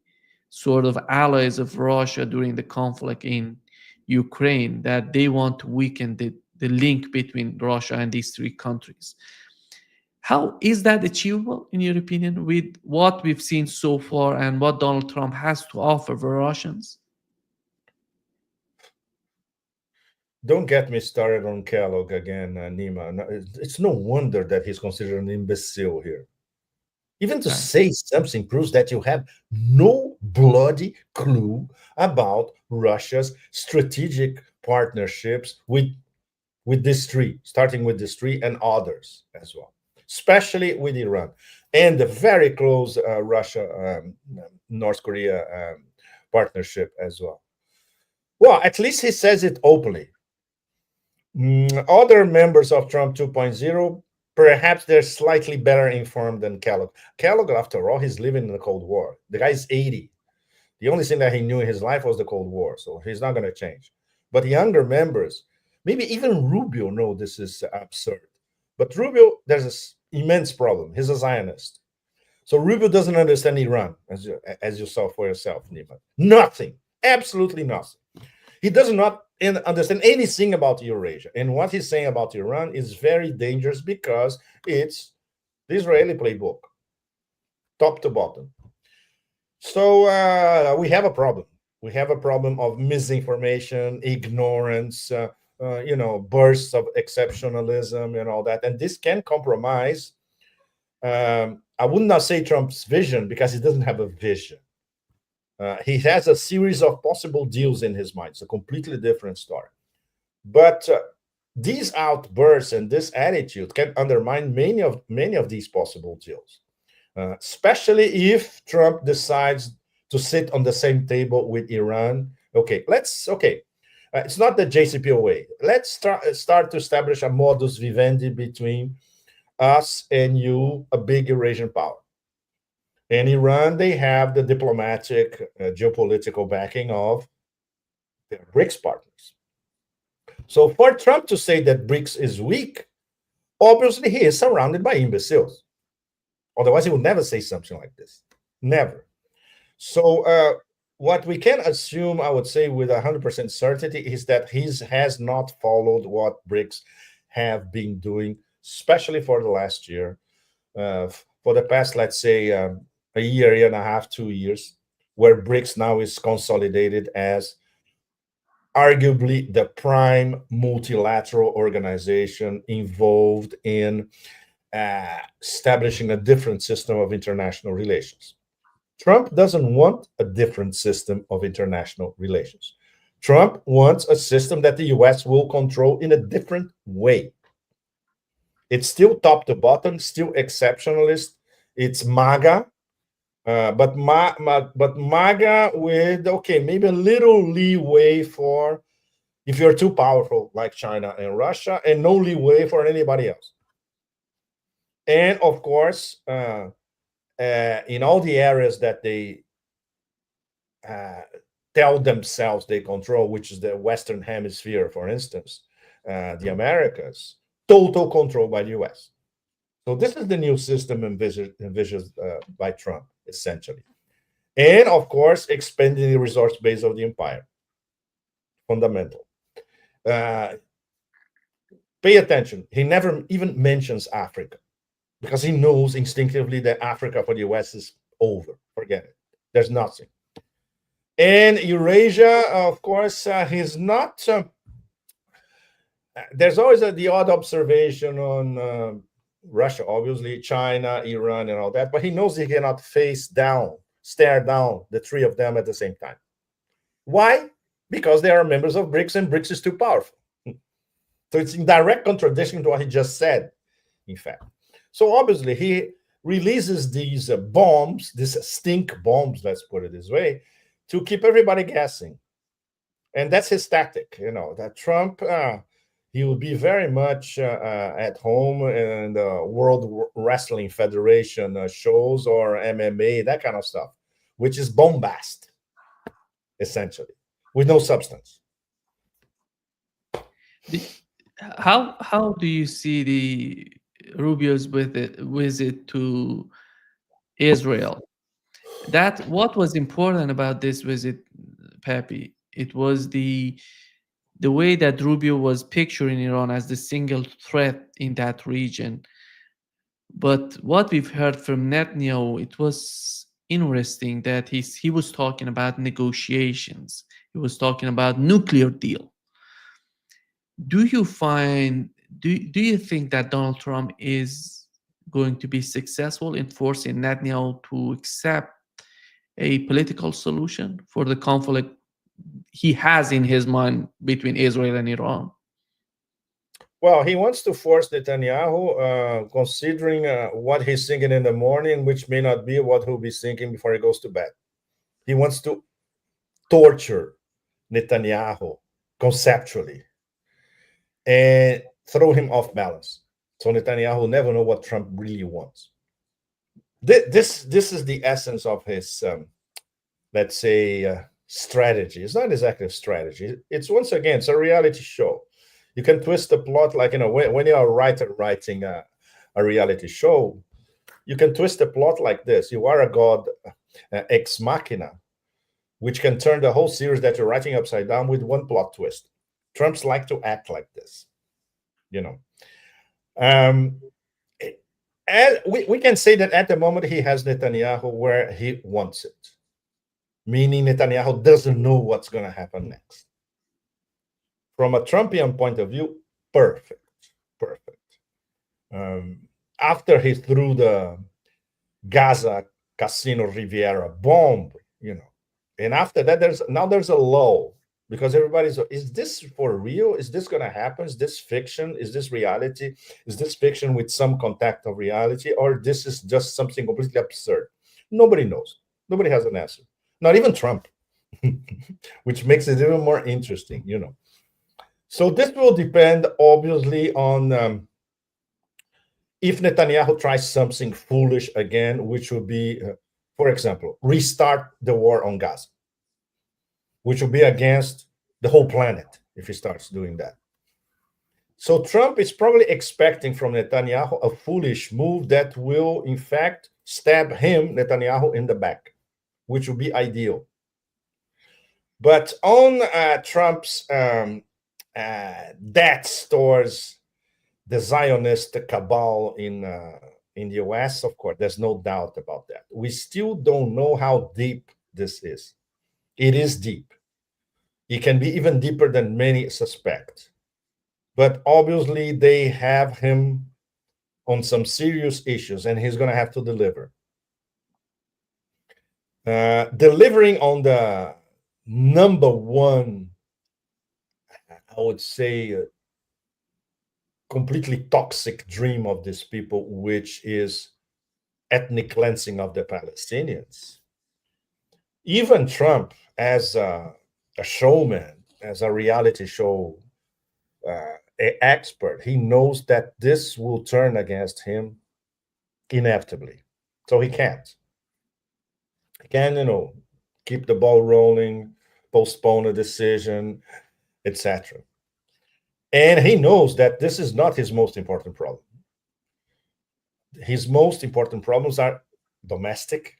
sort of allies of Russia during the conflict in Ukraine that they want to weaken the link between Russia and these three countries. How is that achievable, in your opinion, with what we've seen so far and what Donald Trump has to offer the Russians? Don't get me started on Kellogg again, Nima. It's no wonder that he's considered an imbecile here. Even to say something proves that you have no bloody clue about Russia's strategic partnerships with these three, starting with these three and others as well, especially with Iran and the very close Russia North Korea partnership as well. Well, at least he says it openly. Other members of Trump 2.0, perhaps they're slightly better informed than Kellogg. Kellogg, after all, he's living in the Cold War. The guy's 80. The only thing that he knew in his life was the Cold War, so he's not going to change. But younger members, maybe even Rubio, know this is absurd. But Rubio, there's this immense problem. He's a Zionist. So Rubio doesn't understand Iran, as you saw for yourself, Nima. Nothing. Absolutely nothing. He does not understand anything about Eurasia. And what he's saying about Iran is very dangerous because it's the Israeli playbook, top to bottom. So we have a problem. We have a problem of misinformation, ignorance, bursts of exceptionalism and all that. And this can compromise, I would not say Trump's vision, because he doesn't have a vision. He has a series of possible deals in his mind. It's a completely different story. But these outbursts and this attitude can undermine many of these possible deals, especially if Trump decides to sit on the same table with Iran. It's not the JCPOA. Let's start to establish a modus vivendi between us and you, a big Eurasian power. And Iran, they have the diplomatic, geopolitical backing of their BRICS partners. So for Trump to say that BRICS is weak, obviously he is surrounded by imbeciles. Otherwise, he would never say something like this. Never. So what we can assume, I would say with 100% certainty, is that he has not followed what BRICS have been doing, especially for the last year. For the past, let's say, a year and a half, 2 years, where BRICS now is consolidated as arguably the prime multilateral organization involved in establishing a different system of international relations. Trump doesn't want a different system of international relations. Trump wants a system that the US will control in a different way. It's still top to bottom, still exceptionalist. It's MAGA, but MAGA with, okay, maybe a little leeway for if you're too powerful like China and Russia, and no leeway for anybody else. And of course, in all the areas that they tell themselves they control, which is the Western Hemisphere, for instance, the Americas, total control by the US. So this is the new system envisioned by Trump, essentially. And of course, expanding the resource base of the empire. Fundamental. Pay attention. He never even mentions Africa because he knows instinctively that Africa for the US is over. Forget it. There's nothing. And Eurasia, of course, he's not. There's always the odd observation on Russia, obviously, China, Iran, and all that, but he knows he cannot stare down the three of them at the same time. Why? Because they are members of BRICS, and BRICS is too powerful. So it's in direct contradiction to what he just said, in fact. So obviously, he releases these bombs, these stink bombs, let's put it this way, to keep everybody guessing. And that's his tactic, that Trump, he will be very much at home in the World Wrestling Federation shows or MMA, that kind of stuff, which is bombast, essentially, with no substance. How do you see the Rubio's visit to Israel? That what was important about this visit, Pepe? It was the way that Rubio was picturing Iran as the single threat in that region. But what we've heard from Netanyahu, it was interesting that he was talking about negotiations. He was talking about nuclear deal. Do you think that Donald Trump is going to be successful in forcing Netanyahu to accept a political solution for the conflict he has in his mind between Israel and Iran? Well, he wants to force Netanyahu, considering what he's thinking in the morning, which may not be what he'll be thinking before he goes to bed. He wants to torture Netanyahu conceptually and throw him off balance. So Netanyahu will never know what Trump really wants. This is the essence of his, let's say, strategy. It's not exactly a strategy. It's, once again, it's a reality show. You can twist the plot like, when you're a writer writing a reality show, you can twist the plot like this. You are a god ex machina, which can turn the whole series that you're writing upside down with one plot twist. Trump's like to act like this, And we can say that at the moment he has Netanyahu where he wants it, meaning Netanyahu doesn't know what's going to happen next. From a Trumpian point of view, perfect. After he threw the Gaza Casino Riviera bomb, and after that, there's a lull. Because everybody's, is this for real? Is this going to happen? Is this fiction? Is this reality? Is this fiction with some contact of reality? Or this is just something completely absurd? Nobody knows. Nobody has an answer. Not even Trump, which makes it even more interesting, So this will depend, obviously, on if Netanyahu tries something foolish again, which would be, for example, restart the war on Gaza, which will be against the whole planet if he starts doing that. So Trump is probably expecting from Netanyahu a foolish move that will, in fact, stab him, Netanyahu, in the back, which would be ideal. But on Trump's debts towards the Zionist cabal in the US, of course, there's no doubt about that. We still don't know how deep this is. It is deep. It can be even deeper than many suspect. But obviously, they have him on some serious issues, and he's going to have to deliver. Delivering on the number one, I would say, completely toxic dream of these people, which is ethnic cleansing of the Palestinians. Even Trump, as a showman, as a reality show expert, he knows that this will turn against him inevitably. So he can't. He can, keep the ball rolling, postpone a decision, etc. And he knows that this is not his most important problem. His most important problems are domestic.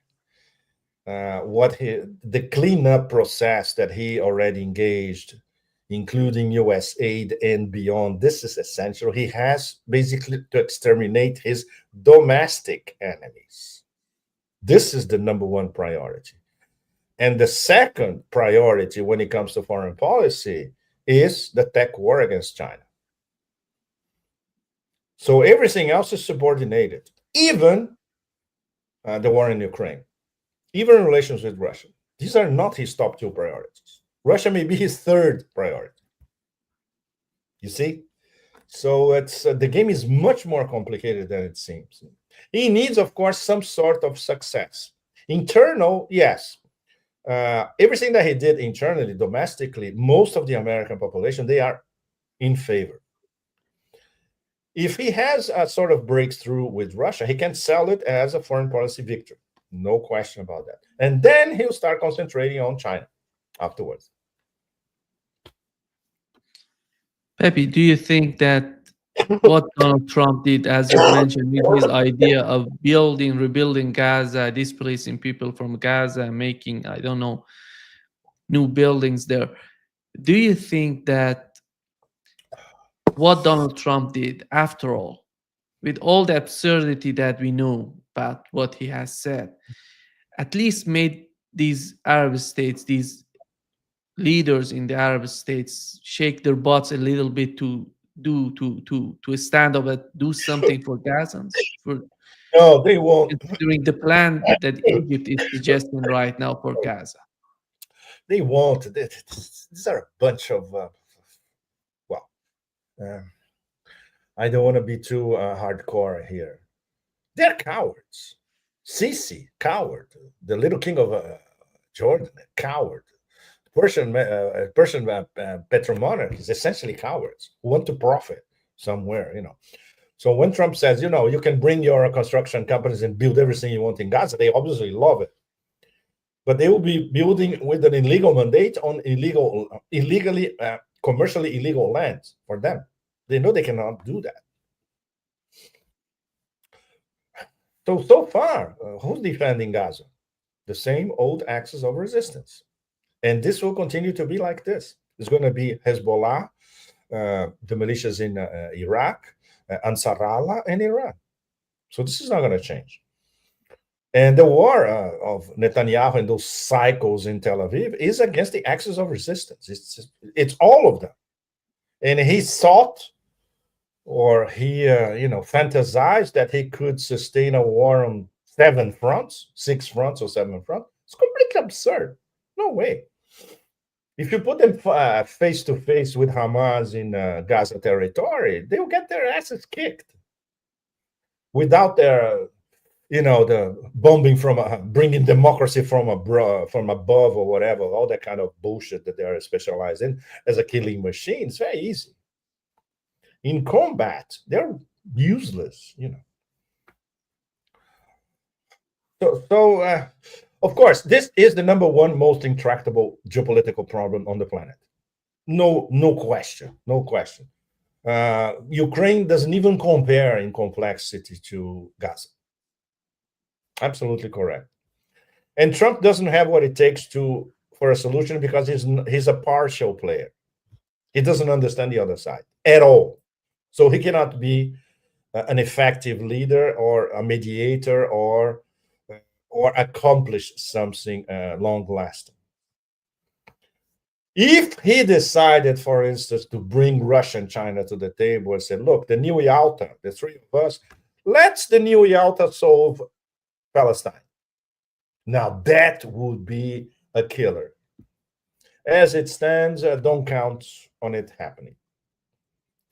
The cleanup process that he already engaged, including U.S. aid and beyond, this is essential. He has basically to exterminate his domestic enemies. This is the number one priority. And the second priority when it comes to foreign policy is the tech war against China. So everything else is subordinated, even the war in Ukraine, even relations with Russia. These are not his top two priorities. Russia may be his third priority. You see? So it's the game is much more complicated than it seems. He needs, of course, some sort of success. Internal, yes. Everything that he did internally, domestically, most of the American population, they are in favor. If he has a sort of breakthrough with Russia, he can sell it as a foreign policy victory. No question about that. And then he'll start concentrating on China afterwards. Pepe, do you think that what Donald Trump did, as you mentioned, with his idea of rebuilding Gaza, displacing people from Gaza, making, I don't know, new buildings there, do you think that what Donald Trump did, after all, with all the absurdity that we know about what he has said, at least made these Arab states, these leaders in the Arab states, shake their butts a little bit to stand up and do something for Gazans, for No, they won't. considering the plan that Egypt is suggesting right now for Gaza? They won't. These are a bunch of well. I don't want to be too hardcore here. They're cowards. Sisi, coward. The little king of Jordan, coward. Persian petromonarch is essentially cowards who want to profit somewhere. So when Trump says, you can bring your construction companies and build everything you want in Gaza, they obviously love it. But they will be building with an illegal mandate on commercially illegal lands for them. They know they cannot do that. So far, who's defending Gaza? The same old axis of resistance. And this will continue to be like this. It's going to be Hezbollah, the militias in Iraq, Ansar Allah, and Iran. So this is not going to change. And the war of Netanyahu and those cycles in Tel Aviv is against the axis of resistance. It's all of them. And he thought, or he fantasized that he could sustain a war on 6 fronts or 7 fronts. It's completely absurd. No way. If you put them face to face with Hamas in Gaza territory, they will get their asses kicked without their, the bombing from bringing democracy from above or whatever, all that kind of bullshit that they are specialized in as a killing machine. It's very easy. In combat, they're useless, So, of course, this is the number one most intractable geopolitical problem on the planet. No question. Ukraine doesn't even compare in complexity to Gaza. Absolutely correct. And Trump doesn't have what it takes for a solution because he's a partial player. He doesn't understand the other side at all. So he cannot be an effective leader or a mediator or accomplish something long-lasting. If he decided, for instance, to bring Russia and China to the table and said, look, the new Yalta, the three of us, let's the new Yalta solve Palestine. Now that would be a killer. As it stands, don't count on it happening.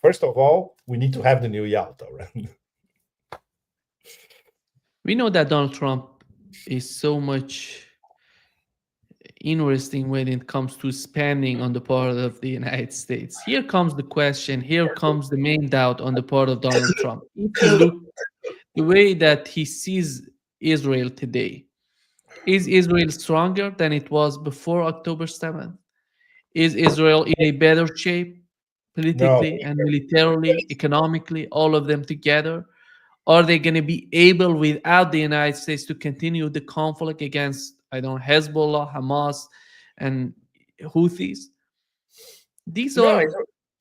First of all, we need to have the new Yalta, right? We know that Donald Trump is so much interesting when it comes to spending on the part of the United States. Here comes the question, here comes the main doubt on the part of Donald Trump. If you look the way that he sees Israel today, is Israel stronger than it was before October 7th? Is Israel in a better shape No, politically and militarily, economically, all of them together? Are they going to be able, without the United States, to continue the conflict against, I don't know, Hezbollah, Hamas, and Houthis? These no, are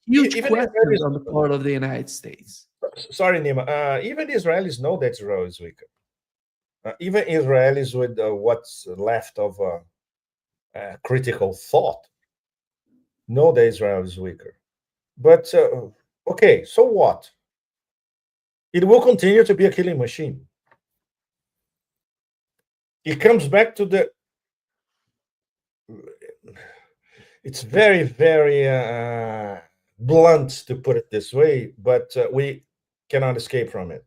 huge even questions Israelis, on the part of the United States. sorry, Nima, even Israelis know that Israel is weaker. Even Israelis with what's left of critical thought know that Israel is weaker. But okay, so what? It will continue to be a killing machine. It comes back to the. It's very, very blunt to put it this way, but we cannot escape from it.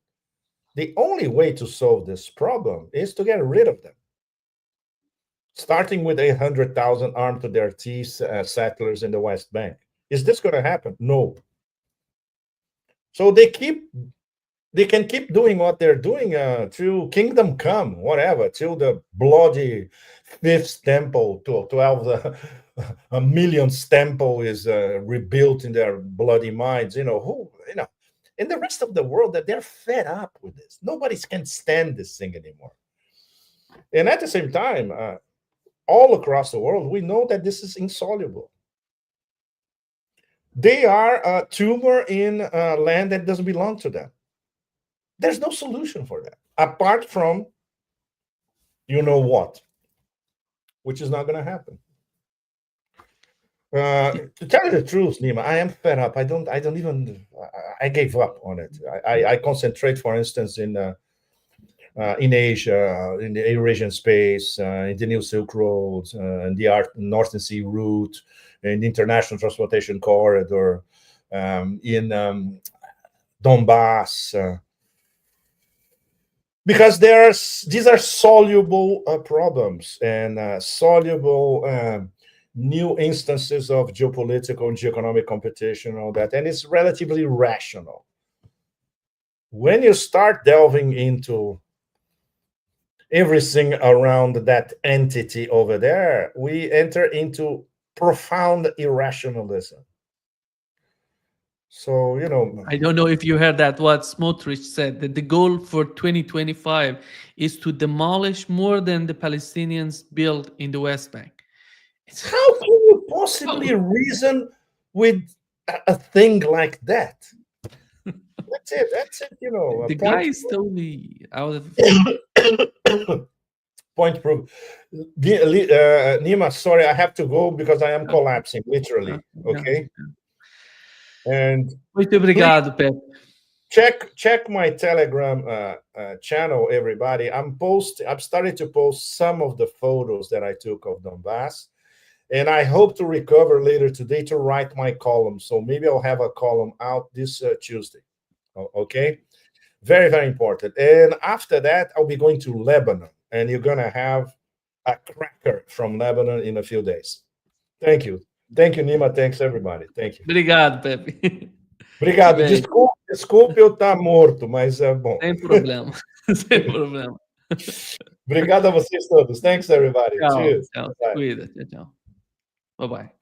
The only way to solve this problem is to get rid of them, starting with 800,000 armed to their teeth settlers in the West Bank. Is this going to happen? No. So they can keep doing what they're doing till kingdom come, whatever, till the bloody fifth temple, to 12, a millionth temple is rebuilt in their bloody minds. In the rest of the world, that they're fed up with this. Nobody can stand this thing anymore. And at the same time, all across the world, we know that this is insoluble. They are a tumor in land that doesn't belong to them. There's no solution for that apart from you know what, which is not going to happen. To tell you the truth, Nima, I am fed up. I don't even. I gave up on it. I concentrate, for instance, in Asia, in the Eurasian space, in the New Silk Road, in the Northern Sea route, in the International Transportation Corridor, in Donbas. Because these are soluble problems and soluble new instances of geopolitical and geoeconomic competition and all that, and it's relatively rational. When you start delving into everything around that entity over there, we enter into profound irrationalism. So, I don't know if you heard that what Smotrich said, that the goal for 2025 is to demolish more than the Palestinians built in the West Bank. How can you possibly reason with a thing like that? That's it. That's it. The guy is totally out of point proved. Nima, sorry, I have to go because I am collapsing, literally. Okay. And muito obrigado, Pepe. check my Telegram channel, everybody. I've started to post some of the photos that I took of Donbas, and I hope to recover later today to write my column. So maybe I'll have a column out this Tuesday. Okay, very, very important. And after that, I'll be going to Lebanon, and you're gonna have a cracker from Lebanon in a few days. Thank you, Nima. Thanks, everybody. Thank you. Obrigado, Pepe. Obrigado. Desculpe eu estar morto, mas é bom. Sem problema. Sem problema. Obrigado a vocês todos. Thanks, everybody. Tchau. Cheers. Tchau. Bye. Cuida. Tchau, tchau. Bye-bye.